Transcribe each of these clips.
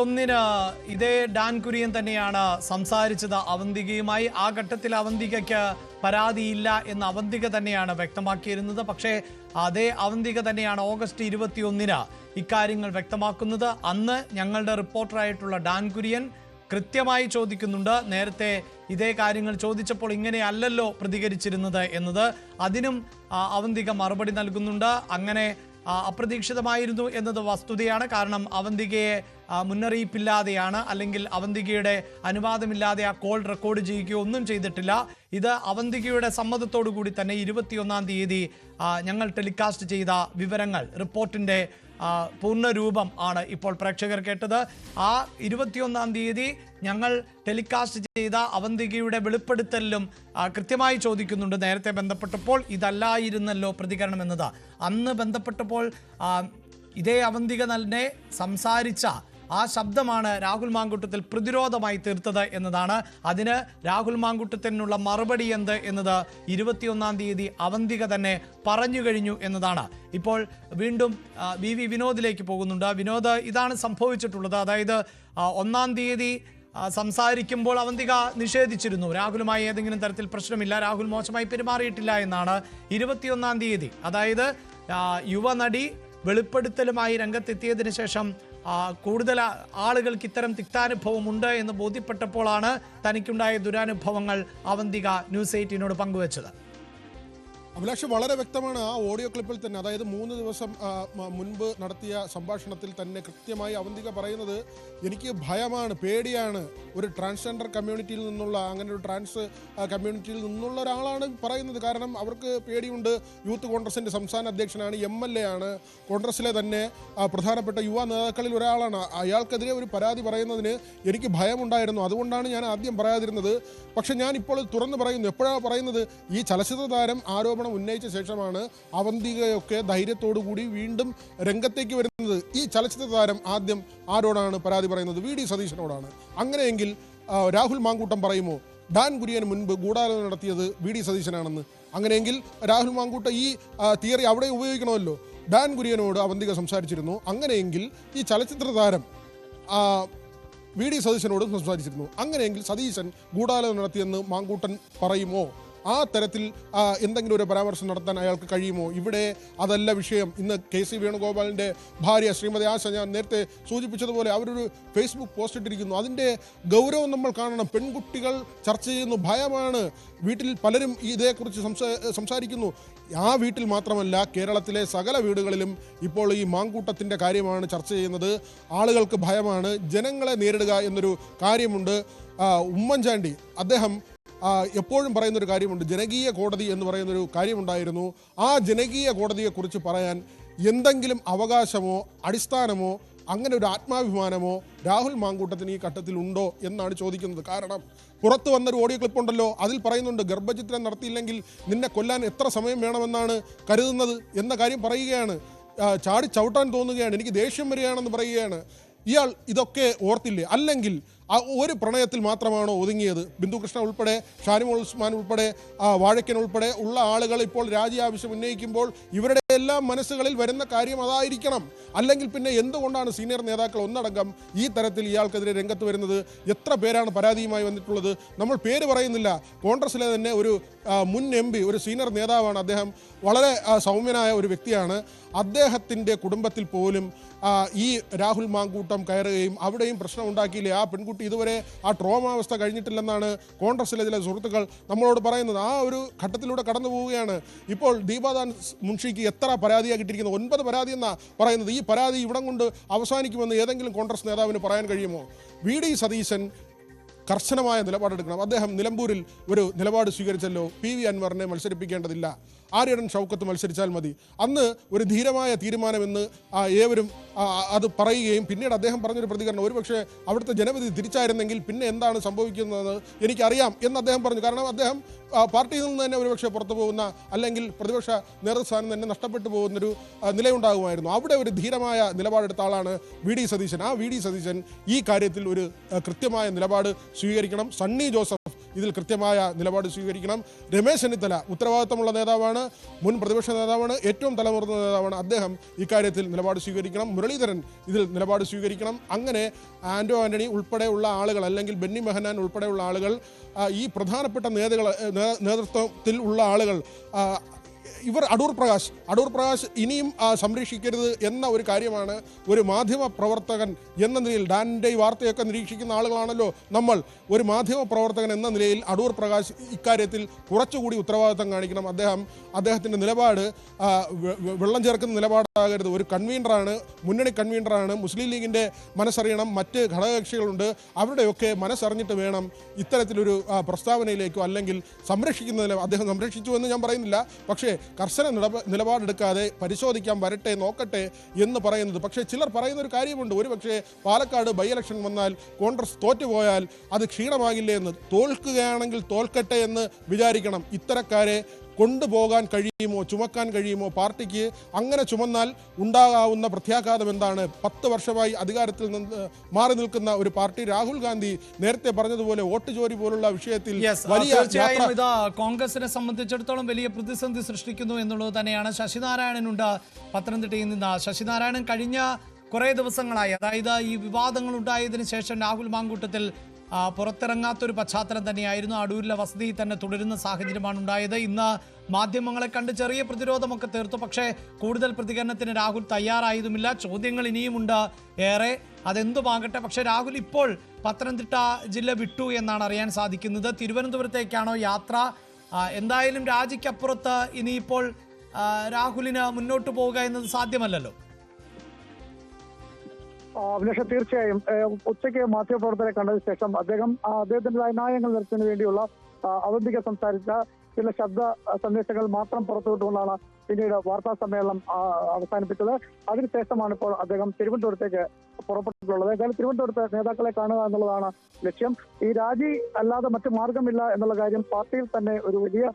ഒന്നിന് ഇതേ ഡാൻ കുര്യൻ തന്നെയാണ് സംസാരിച്ചത് അവന്തികയുമായി. ആ ഘട്ടത്തിൽ അവന്തികയ്ക്ക് പരാതിയില്ല എന്ന് അവന്തിക തന്നെയാണ് വ്യക്തമാക്കിയിരുന്നത്. പക്ഷേ അതേ അവന്തിക തന്നെയാണ് ഓഗസ്റ്റ് 21-ന് ഇക്കാര്യങ്ങൾ വ്യക്തമാക്കുന്നത്. അന്ന് ഞങ്ങളുടെ റിപ്പോർട്ടറായിട്ടുള്ള ഡാൻ കുര്യൻ കൃത്യമായി ചോദിക്കുന്നുണ്ട്, നേരത്തെ ഇതേ കാര്യങ്ങൾ ചോദിച്ചപ്പോൾ ഇങ്ങനെയല്ലല്ലോ പ്രതികരിച്ചിരുന്നത് എന്നത്. അതിനും അവന്തിക മറുപടി നൽകുന്നുണ്ട്. അങ്ങനെ അപ്രതീക്ഷിതമായിരുന്നു എന്നത് വസ്തുതയാണ്. കാരണം അവന്തികയെ മുന്നറിയിപ്പില്ലാതെയാണ്, അല്ലെങ്കിൽ അവന്തികയുടെ അനുവാദമില്ലാതെ ആ കോൾ റെക്കോർഡ് ചെയ്യുകയോ ഒന്നും ചെയ്തിട്ടില്ല. ഇത് അവന്തികയുടെ സമ്മതത്തോടു കൂടി തന്നെ 21-ാം തീയതി ഞങ്ങൾ ടെലികാസ്റ്റ് ചെയ്ത വിവരങ്ങൾ, റിപ്പോർട്ടിൻ്റെ പൂർണ്ണരൂപം ആണ് ഇപ്പോൾ പ്രേക്ഷകർ കേട്ടത്. ആ 21-ാം തീയതി ഞങ്ങൾ ടെലികാസ്റ്റ് ചെയ്ത അവന്തികയുടെ വെളിപ്പെടുത്തലിലും കൃത്യമായി ചോദിക്കുന്നുണ്ട്, നേരത്തെ ബന്ധപ്പെട്ടപ്പോൾ ഇതല്ലായിരുന്നല്ലോ പ്രതികരണം എന്നത്. അന്ന് ബന്ധപ്പെട്ടപ്പോൾ ഇതേ അവന്തിക തന്നെ സംസാരിച്ച ആ ശബ്ദമാണ് രാഹുൽ മാങ്കൂട്ടത്തിൽ പ്രതിരോധമായി തീർത്തത് എന്നതാണ്. അതിന് രാഹുൽ മാങ്കൂട്ടത്തിനുള്ള മറുപടി എന്ത് എന്നത് 21-ാം തീയതി അവന്തിക തന്നെ പറഞ്ഞു കഴിഞ്ഞു എന്നതാണ്. ഇപ്പോൾ വീണ്ടും വി വിനോദിലേക്ക് പോകുന്നുണ്ട്. വിനോദ്, ഇതാണ് സംഭവിച്ചിട്ടുള്ളത്. അതായത് 1-ാം തീയതി സംസാരിക്കുമ്പോൾ അവന്തിക നിഷേധിച്ചിരുന്നു, രാഹുലുമായി ഏതെങ്കിലും തരത്തിൽ പ്രശ്നമില്ല, രാഹുൽ മോശമായി പെരുമാറിയിട്ടില്ല എന്നാണ്. 21-ാം തീയതി, അതായത് യുവനടി വെളിപ്പെടുത്തലുമായി രംഗത്തെത്തിയതിനു ശേഷം കൂടുതൽ ആളുകൾക്ക് ഇത്തരം തിക്താനുഭവം ഉണ്ട് എന്ന് ബോധ്യപ്പെട്ടപ്പോഴാണ് തനിക്കുണ്ടായ ദുരനുഭവങ്ങൾ അവന്തിക ന്യൂസ് 18നോട് പങ്കുവച്ചത്. അഭിലാഷ്, വളരെ വ്യക്തമാണ് ആ ഓഡിയോ ക്ലിപ്പിൽ തന്നെ. അതായത് 3 ദിവസം മുൻപ് നടത്തിയ സംഭാഷണത്തിൽ തന്നെ കൃത്യമായി അവന്തിക പറയുന്നത്, എനിക്ക് ഭയമാണ്, പേടിയാണ്. ഒരു ട്രാൻസ്ജെൻഡർ കമ്മ്യൂണിറ്റിയിൽ നിന്നുള്ള, അങ്ങനെ ഒരു ട്രാൻസ് കമ്മ്യൂണിറ്റിയിൽ നിന്നുള്ള ഒരാളാണ് പറയുന്നത്. കാരണം അവർക്ക് പേടിയുണ്ട്. യൂത്ത് കോൺഗ്രസിൻ്റെ സംസ്ഥാന അധ്യക്ഷനാണ്, MLA ആണ്, കോൺഗ്രസിലെ തന്നെ പ്രധാനപ്പെട്ട യുവ നേതാക്കളിൽ ഒരാളാണ്. അയാൾക്കെതിരെ ഒരു പരാതി പറയുന്നതിന് എനിക്ക് ഭയമുണ്ടായിരുന്നു. അതുകൊണ്ടാണ് ഞാൻ ആദ്യം പറയാതിരുന്നത്. പക്ഷെ ഞാൻ ഇപ്പോൾ തുറന്നു പറയുന്നു. എപ്പോഴാണ് പറയുന്നത്? ഈ ചലച്ചിത്ര താരം ആരോപണം ഉന്നയിച്ച ശേഷമാണ് അവന്തികയൊക്കെ ധൈര്യത്തോടു കൂടി വീണ്ടും രംഗത്തേക്ക് വരുന്നത്. ഈ ചലച്ചിത്ര താരം ആദ്യം ആരോടാണ് പരാതി പറയുന്നത്? VD സതീശനോടാണ്. അങ്ങനെയെങ്കിൽ രാഹുൽ മാങ്കൂട്ടം പറയുമോ ഡാൻ കുര്യന് മുൻപ് ഗൂഢാലോചന നടത്തിയത് VD സതീശനാണെന്ന്? അങ്ങനെയെങ്കിൽ രാഹുൽ മാങ്കൂട്ടം ഈ തിയറി അവിടെ ഉപയോഗിക്കണമല്ലോ. ഡാൻ കുര്യനോട് അവന്തിക സംസാരിച്ചിരുന്നു. അങ്ങനെയെങ്കിൽ ഈ ചലച്ചിത്ര താരം VD സതീശനോട് സംസാരിച്ചിരുന്നു. അങ്ങനെയെങ്കിൽ സതീശൻ ഗൂഢാലോചന നടത്തിയെന്ന് മാങ്കൂട്ടൻ പറയുമോ? ആ തരത്തിൽ എന്തെങ്കിലും ഒരു പരാമർശം നടത്താൻ അയാൾക്ക് കഴിയുമോ? ഇവിടെ അതല്ല വിഷയം. ഇന്ന് KC വേണുഗോപാലിൻ്റെ ഭാര്യ ശ്രീമതി ആശ, ഞാൻ നേരത്തെ സൂചിപ്പിച്ചതുപോലെ, അവരൊരു ഫേസ്ബുക്ക് പോസ്റ്റ് ഇട്ടിരിക്കുന്നു. അതിൻ്റെ ഗൗരവം നമ്മൾ കാണണം. പെൺകുട്ടികൾ ചർച്ച ചെയ്യുന്നു, ഭയമാണ്. വീട്ടിൽ പലരും ഇതേക്കുറിച്ച് സംസാരിക്കുന്നു. ആ വീട്ടിൽ മാത്രമല്ല, കേരളത്തിലെ സകല വീടുകളിലും ഇപ്പോൾ ഈ മാങ്കൂട്ടത്തിൻ്റെ കാര്യമാണ് ചർച്ച ചെയ്യുന്നത്. ആളുകൾക്ക് ഭയമാണ്. ജനങ്ങളെ നേരിടുക എന്നൊരു കാര്യമുണ്ട്. ഉമ്മൻചാണ്ടി അദ്ദേഹം എപ്പോഴും പറയുന്നൊരു കാര്യമുണ്ട്, ജനകീയ കോടതി എന്ന് പറയുന്നൊരു കാര്യമുണ്ടായിരുന്നു. ആ ജനകീയ കോടതിയെക്കുറിച്ച് പറയാൻ എന്തെങ്കിലും അവകാശമോ അടിസ്ഥാനമോ അങ്ങനെ ഒരു ആത്മാഭിമാനമോ രാഹുൽ മാങ്കൂട്ടത്തിന് ഈ ഘട്ടത്തിൽ ഉണ്ടോ എന്നാണ് ചോദിക്കുന്നത്. കാരണം പുറത്തു വന്നൊരു ഓഡിയോ ക്ലിപ്പുണ്ടല്ലോ, അതിൽ പറയുന്നുണ്ട്, ഗർഭചിത്രം നടത്തിയില്ലെങ്കിൽ നിന്നെ കൊല്ലാൻ എത്ര സമയം വേണമെന്നാണ് കരുതുന്നത് എന്ന കാര്യം പറയുകയാണ്. ചാടി ചവിട്ടാൻ തോന്നുകയാണ്, എനിക്ക് ദേഷ്യം വരികയാണെന്ന് പറയുകയാണ്. ഇയാൾ ഇതൊക്കെ ഓർത്തില്ലേ? അല്ലെങ്കിൽ ഒരു പ്രണയത്തിൽ മാത്രമാണോ ഒതുങ്ങിയത്? ബിന്ദുകൃഷ്ണ ഉൾപ്പെടെ, ഷാനിമോൾ ഉസ്മാൻ ഉൾപ്പെടെ, വാഴക്കൻ ഉൾപ്പെടെ ഉള്ള ആളുകൾ ഇപ്പോൾ രാജി ആവശ്യം ഉന്നയിക്കുമ്പോൾ ഇവരുടെ എല്ലാം മനസ്സുകളിൽ വരുന്ന കാര്യം അതായിരിക്കണം. അല്ലെങ്കിൽ പിന്നെ എന്തുകൊണ്ടാണ് സീനിയർ നേതാക്കൾ ഒന്നടങ്കം ഈ തരത്തിൽ ഇയാൾക്കെതിരെ രംഗത്ത് വരുന്നത്? എത്ര പേരാണ് പരാതിയുമായി വന്നിട്ടുള്ളത്? നമ്മൾ പേര് പറയുന്നില്ല. കോൺഗ്രസിലെ തന്നെ ഒരു മുൻ MP, ഒരു സീനിയർ നേതാവാണ് അദ്ദേഹം. വളരെ സൗമ്യനായ ഒരു വ്യക്തിയാണ്. അദ്ദേഹത്തിൻ്റെ കുടുംബത്തിൽ പോലും ഈ രാഹുൽ മാങ്കൂട്ടം കയറുകയും അവിടെയും പ്രശ്നം ഉണ്ടാക്കിയില്ലേ? ആ പെൺകുട്ടി ഇതുവരെ ആ ട്രോമാവസ്ഥ കഴിഞ്ഞിട്ടില്ലെന്നാണ് കോൺഗ്രസിലെ ചില സുഹൃത്തുക്കൾ നമ്മളോട് പറയുന്നത്. ആ ഒരു ഘട്ടത്തിലൂടെ കടന്നു പോവുകയാണ്. ഇപ്പോൾ ദീപാദാൻ മുൻഷിക്ക് എത്ര പരാതിയാണ് കിട്ടിയിരിക്കുന്നത്? 9 പരാതി എന്നാണ് പറയുന്നത്. ഈ പരാതി ഇവിടം കൊണ്ട് അവസാനിക്കുമെന്ന് ഏതെങ്കിലും കോൺഗ്രസ് നേതാവിന് പറയാൻ കഴിയുമോ? VD സതീശൻ കർശനമായ നിലപാടെടുക്കണം. അദ്ദേഹം നിലമ്പൂരിൽ ഒരു നിലപാട് സ്വീകരിച്ചല്ലോ, PV അൻവറിനെ മത്സരിപ്പിക്കേണ്ടതില്ല, ആര്യടൻ ഷൗക്കത്ത് മത്സരിച്ചാൽ മതി. അന്ന് ഒരു ധീരമായ തീരുമാനമെന്ന് ഏവരും അത് പറയുകയും പിന്നീട് അദ്ദേഹം പറഞ്ഞൊരു പ്രതികരണം, ഒരുപക്ഷെ അവിടുത്തെ ജനവിധി തിരിച്ചായിരുന്നെങ്കിൽ പിന്നെ എന്താണ് സംഭവിക്കുന്നതെന്ന് എനിക്കറിയാം എന്ന് അദ്ദേഹം പറഞ്ഞു. കാരണം അദ്ദേഹം പാർട്ടിയിൽ നിന്ന് തന്നെ ഒരുപക്ഷെ പുറത്തു പോകുന്ന, അല്ലെങ്കിൽ പ്രതിപക്ഷ നേതൃസ്ഥാനം തന്നെ നഷ്ടപ്പെട്ടു പോകുന്നൊരു നിലയുണ്ടാകുമായിരുന്നു. അവിടെ ഒരു ധീരമായ നിലപാടെടുത്ത ആളാണ് VD സതീശൻ. ആ VD സതീശൻ ഈ കാര്യത്തിൽ ഒരു കൃത്യമായ നിലപാട് സ്വീകരിക്കണം. സണ്ണി ജോസഫ് ഇതിൽ കൃത്യമായ നിലപാട് സ്വീകരിക്കണം. രമേശ് ചെന്നിത്തല ഉത്തരവാദിത്തമുള്ള നേതാവാണ്, മുൻ പ്രതിപക്ഷ നേതാവാണ്, ഏറ്റവും തലമുതിർന്ന നേതാവാണ്. അദ്ദേഹം ഇക്കാര്യത്തിൽ നിലപാട് സ്വീകരിക്കണം. മുരളീധരൻ ഇതിൽ നിലപാട് സ്വീകരിക്കണം. അങ്ങനെ ആന്റോ ആന്റണി ഉൾപ്പെടെയുള്ള ആളുകൾ, അല്ലെങ്കിൽ ബെന്നി ബെഹനാൻ ഉൾപ്പെടെയുള്ള ആളുകൾ, ഈ പ്രധാനപ്പെട്ട നേതൃത്വത്തിൽ ഉള്ള ആളുകൾ, ഇവർ അടൂർ പ്രകാശ് ഇനിയും സംരക്ഷിക്കരുത് എന്ന ഒരു കാര്യമാണ് ഒരു മാധ്യമ പ്രവർത്തകൻ എന്ന നിലയിൽ, ഡാനിൻ്റെ ഈ വാർത്തയൊക്കെ നിരീക്ഷിക്കുന്ന ആളുകളാണല്ലോ നമ്മൾ. ഒരു മാധ്യമ പ്രവർത്തകൻ എന്ന നിലയിൽ അടൂർ പ്രകാശ് ഇക്കാര്യത്തിൽ കുറച്ചുകൂടി ഉത്തരവാദിത്തം കാണിക്കണം. അദ്ദേഹത്തിൻ്റെ നിലപാട് വെള്ളം ചേർക്കുന്ന നിലപാടാകരുത്. ഒരു കൺവീനറാണ്, മുന്നണി കൺവീനറാണ്. മുസ്ലിം ലീഗിൻ്റെ മനസ്സറിയണം, മറ്റ് ഘടകകക്ഷികളുണ്ട്, അവരുടെയൊക്കെ മനസ്സറിഞ്ഞിട്ട് വേണം ഇത്തരത്തിലൊരു പ്രസ്താവനയിലേക്കോ അല്ലെങ്കിൽ സംരക്ഷിക്കുന്നതിന്. അദ്ദേഹം സംരക്ഷിച്ചു എന്ന് ഞാൻ പറയുന്നില്ല, പക്ഷേ കർശന നിലപാടെടുക്കാതെ പരിശോധിക്കാൻ വരട്ടെ, നോക്കട്ടെ എന്ന് പറയുന്നത്. പക്ഷേ ചിലർ പറയുന്ന ഒരു കാര്യമുണ്ട്, ഒരുപക്ഷെ പാലക്കാട് ബൈ ഇലക്ഷൻ വന്നാൽ കോൺഗ്രസ് തോറ്റുപോയാൽ അത് ക്ഷീണമാകില്ലേ എന്ന്. തോൽക്കുകയാണെങ്കിൽ തോൽക്കട്ടെ എന്ന് വിചാരിക്കണം. ഇത്തരക്കാരെ കൊണ്ടുപോകാൻ കഴിയുമോ, ചുമക്കാൻ കഴിയുമോ പാർട്ടിക്ക്? അങ്ങനെ ചുമന്നാൽ ഉണ്ടാകാവുന്ന പ്രത്യാഘാതം എന്താണ്? 10 വർഷമായി അധികാരത്തിൽ നിന്ന് മാറി നിൽക്കുന്ന ഒരു പാർട്ടി, രാഹുൽ ഗാന്ധി നേരത്തെ പറഞ്ഞതുപോലെ വോട്ട് ചോരി പോലുള്ള വിഷയത്തിൽ തീർച്ചയായും ഇത് കോൺഗ്രസിനെ സംബന്ധിച്ചിടത്തോളം വലിയ പ്രതിസന്ധി സൃഷ്ടിക്കുന്നു എന്നുള്ളത് തന്നെയാണ്. ശശിനാരായണനുണ്ട് പത്തനംതിട്ടയിൽ നിന്ന്. ശശിനാരായണൻ, കഴിഞ്ഞ കുറേ ദിവസങ്ങളായി, അതായത് ഈ വിവാദങ്ങൾ ഉണ്ടായതിനു ശേഷം രാഹുൽ മാങ്കൂട്ടത്തിൽ പുറത്തിറങ്ങാത്തൊരു പശ്ചാത്തലം തന്നെയായിരുന്നു. അടൂരിലെ വസതിയിൽ തന്നെ തുടരുന്ന സാഹചര്യമാണ് ഉണ്ടായത്. ഇന്ന് മാധ്യമങ്ങളെ കണ്ട് ചെറിയ പ്രതിരോധമൊക്കെ തീർത്തു, പക്ഷേ കൂടുതൽ പ്രതികരണത്തിന് രാഹുൽ തയ്യാറായതുമില്ല. ചോദ്യങ്ങൾ ഇനിയുമുണ്ട് ഏറെ, അതെന്തുമാകട്ടെ. പക്ഷേ രാഹുൽ ഇപ്പോൾ പത്തനംതിട്ട ജില്ല വിട്ടു എന്നാണ് അറിയാൻ സാധിക്കുന്നത്. തിരുവനന്തപുരത്തേക്കാണോ യാത്ര? എന്തായാലും രാജിക്കപ്പുറത്ത് ഇനിയിപ്പോൾ രാഹുലിന് മുന്നോട്ട് പോവുക എന്നത് സാധ്യമല്ലല്ലോ. അഭിലാഷ്, തീർച്ചയായും ഉച്ചയ്ക്ക് മാധ്യമപ്രവർത്തകരെ കണ്ടതിന് ശേഷം അദ്ദേഹത്തിൻ്റെതായ ന്യായങ്ങൾ നിർത്തുന്നതിന് വേണ്ടിയുള്ള അവന്തിക സംസാരിച്ച ചില ശബ്ദ സന്ദേശങ്ങൾ മാത്രം പുറത്തുവിട്ടുകൊണ്ടാണ് പിന്നീട് വാർത്താ സമ്മേളനം അവസാനിപ്പിച്ചത്. അതിനുശേഷമാണ് ഇപ്പോൾ അദ്ദേഹം തിരുവനന്തപുരത്തേക്ക് പുറപ്പെട്ടിട്ടുള്ളത്. ഏതായാലും തിരുവനന്തപുരത്ത് നേതാക്കളെ കാണുക എന്നുള്ളതാണ് ലക്ഷ്യം. ഈ രാജി അല്ലാതെ മറ്റു മാർഗമില്ല എന്നുള്ള കാര്യം പാർട്ടിയിൽ തന്നെ ഒരു വലിയ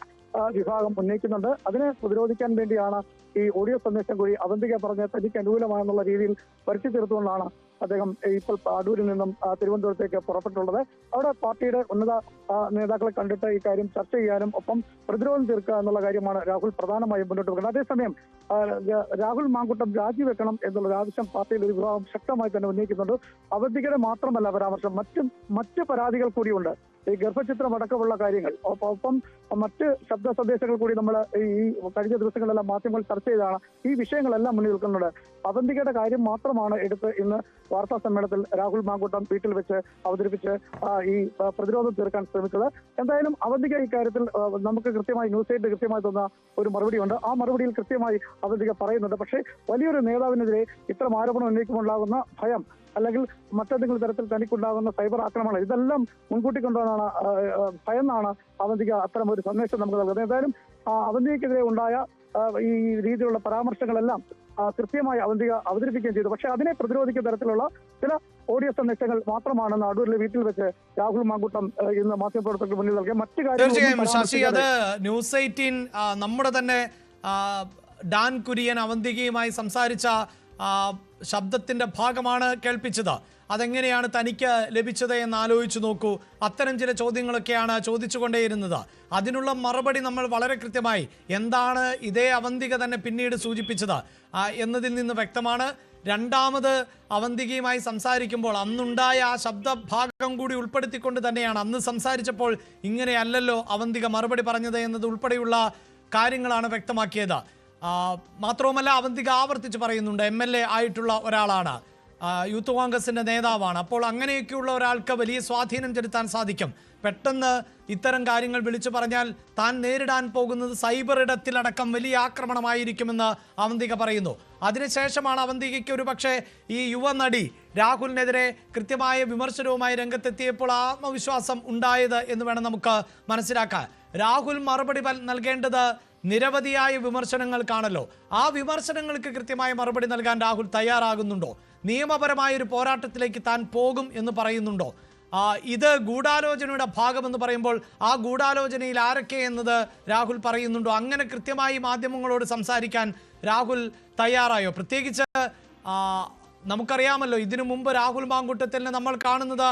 വിഭാഗം ഉന്നയിക്കുന്നുണ്ട്. അതിനെ പ്രതിരോധിക്കാൻ വേണ്ടിയാണ് ഈ ഓഡിയോ സന്ദേശം കൂടി അവന്തിക പറഞ്ഞ് തനിക്ക് അനുകൂലമാണെന്നുള്ള രീതിയിൽ വരുത്തി തീർത്തുകൊണ്ടാണ് അദ്ദേഹം ഇപ്പോൾ അടൂരിൽ നിന്നും തിരുവനന്തപുരത്തേക്ക് പുറപ്പെട്ടുള്ളത്. അവിടെ പാർട്ടിയുടെ ഉന്നത നേതാക്കളെ കണ്ടിട്ട് ഈ കാര്യം ചർച്ച ചെയ്യാനും ഒപ്പം പ്രതിരോധം തീർക്കുക എന്നുള്ള കാര്യമാണ് രാഹുൽ പ്രധാനമായും മുന്നോട്ട് വെക്കുന്നത്. അതേസമയം രാഹുൽ മാങ്കൂട്ടം രാജിവെക്കണം എന്നുള്ള ആവശ്യം പാർട്ടിയിൽ ഒരു വിഭാഗം ശക്തമായി തന്നെ ഉന്നയിക്കുന്നുണ്ട്. അവന്തികയുടെ മാത്രമല്ല പരാമർശം, മറ്റ് പരാതികൾ കൂടിയുണ്ട്. ഈ ഗർഭചിത്രം അടക്കമുള്ള കാര്യങ്ങൾ, ഒപ്പം മറ്റ് ശബ്ദ സന്ദേശങ്ങൾ കൂടി നമ്മൾ ഈ കഴിഞ്ഞ ദിവസങ്ങളെല്ലാം മാധ്യമങ്ങൾ ചർച്ച ചെയ്തതാണ്. ഈ വിഷയങ്ങളെല്ലാം മുന്നിൽ നിൽക്കുന്നുണ്ട്. അവന്തികയുടെ കാര്യം മാത്രമാണ് എടുത്ത് ഇന്ന് വാർത്താ സമ്മേളനത്തിൽ രാഹുൽ മാങ്കൂട്ടം വീട്ടിൽ വെച്ച് അവതരിപ്പിച്ച് ഈ പ്രതിരോധം തീർക്കാൻ ശ്രമിച്ചത്. എന്തായാലും അവന്തിക ഇക്കാര്യത്തിൽ നമുക്ക് കൃത്യമായി ന്യൂസ് 8 കൃത്യമായി തന്ന ഒരു മറുപടിയുണ്ട്. ആ മറുപടിയിൽ കൃത്യമായി അവന്തിക പറയുന്നുണ്ട്. പക്ഷേ വലിയൊരു നേതാവിനെതിരെ ഇത്തരം ആരോപണം ഉന്നയിക്കുമ്പോഴുണ്ടാകുന്ന ഭയം, അല്ലെങ്കിൽ മറ്റേതെങ്കിലും തരത്തിൽ തനിക്കുണ്ടാകുന്ന സൈബർ ആക്രമണം, ഇതെല്ലാം മുൻകൂട്ടി കൊണ്ടുവന്നാണ് ഭയന്നാണ് അവന്തിക അത്തരം ഒരു സന്ദേശം നമുക്ക് നൽകുന്നത്. ഏതായാലും അവന്തികയ്ക്കെതിരെ ഉണ്ടായ ഈ രീതിയിലുള്ള പരാമർശങ്ങളെല്ലാം കൃത്യമായി അവന്തിക അവതരിപ്പിക്കുകയും ചെയ്തു. പക്ഷേ അതിനെ പ്രതിരോധിക്കുന്ന തരത്തിലുള്ള ചില ഓഡിയോ സന്ദേശങ്ങൾ മാത്രമാണ് അടൂരിലെ വീട്ടിൽ വെച്ച് രാഹുൽ മാങ്കൂട്ടം ഇന്ന് മാധ്യമപ്രവർത്തകർക്ക് മുന്നിൽ നൽകിയ മറ്റു കാര്യങ്ങൾ. ശശി, അത് ന്യൂസ് 18 നമ്മുടെ തന്നെ ഡാൻ കുര്യൻ അവന്തികയുമായി സംസാരിച്ച ശബ്ദത്തിന്റെ ഭാഗമാണ് കേൾപ്പിച്ചത്. അതെങ്ങനെയാണ് തനിക്ക് ലഭിച്ചത് എന്ന് ആലോചിച്ചു നോക്കൂ. അത്തരം ചില ചോദ്യങ്ങളൊക്കെയാണ് ചോദിച്ചുകൊണ്ടേയിരുന്നത്. അതിനുള്ള മറുപടി നമ്മൾ വളരെ കൃത്യമായി, എന്താണ് ഇതേ അവന്തിക തന്നെ പിന്നീട് സൂചിപ്പിച്ചത് എന്നതിൽ നിന്ന് വ്യക്തമാണ്. രണ്ടാമത് അവന്തികയുമായി സംസാരിക്കുമ്പോൾ അന്നുണ്ടായ ആ ശബ്ദഭാഗം കൂടി ഉൾപ്പെടുത്തിക്കൊണ്ട് തന്നെയാണ് അന്ന് സംസാരിച്ചപ്പോൾ ഇങ്ങനെയല്ലല്ലോ അവന്തിക മറുപടി പറഞ്ഞത് എന്നത് ഉൾപ്പെടെയുള്ള കാര്യങ്ങളാണ് വ്യക്തമാക്കിയത്. മാത്രവുമല്ല, അവന്തിക ആവർത്തിച്ച് പറയുന്നുണ്ട് MLA ആയിട്ടുള്ള ഒരാളാണ്, യൂത്ത് കോൺഗ്രസിന്റെ നേതാവാണ്. അപ്പോൾ അങ്ങനെയൊക്കെയുള്ള ഒരാൾക്ക് വലിയ സ്വാധീനം ചെലുത്താൻ സാധിക്കും. പെട്ടെന്ന് ഇത്തരം കാര്യങ്ങൾ വിളിച്ചു പറഞ്ഞാൽ താൻ നേരിടാൻ പോകുന്നത് സൈബർ ഇടത്തിലടക്കം വലിയ ആക്രമണമായിരിക്കുമെന്ന് അവന്തിക പറയുന്നു. അതിനുശേഷമാണ് അവന്തികയ്ക്ക് ഒരു പക്ഷേ ഈ യുവനടി രാഹുലിനെതിരെ കൃത്യമായ വിമർശനവുമായി രംഗത്തെത്തിയപ്പോൾ ആത്മവിശ്വാസം ഉണ്ടായത് എന്ന് വേണം നമുക്ക് മനസ്സിലാക്കാൻ. രാഹുൽ മറുപടി നൽകേണ്ടത് നിരവധിയായ വിമർശനങ്ങൾക്കാണല്ലോ. ആ വിമർശനങ്ങൾക്ക് കൃത്യമായ മറുപടി നൽകാൻ രാഹുൽ തയ്യാറാകുന്നുണ്ടോ? നിയമപരമായ ഒരു പോരാട്ടത്തിലേക്ക് താൻ പോകും എന്ന് പറയുന്നുണ്ടോ? ഇത് ഗൂഢാലോചനയുടെ ഭാഗമെന്ന് പറയുമ്പോൾ ആ ഗൂഢാലോചനയിൽ ആരൊക്കെ എന്നത് രാഹുൽ പറയുന്നുണ്ടോ? അങ്ങനെ കൃത്യമായി മാധ്യമങ്ങളോട് സംസാരിക്കാൻ രാഹുൽ തയ്യാറായോ? പ്രത്യേകിച്ച് നമുക്കറിയാമല്ലോ, ഇതിനു മുമ്പ് രാഹുൽ മാങ്കൂട്ടത്തിനെ നമ്മൾ കാണുന്നത്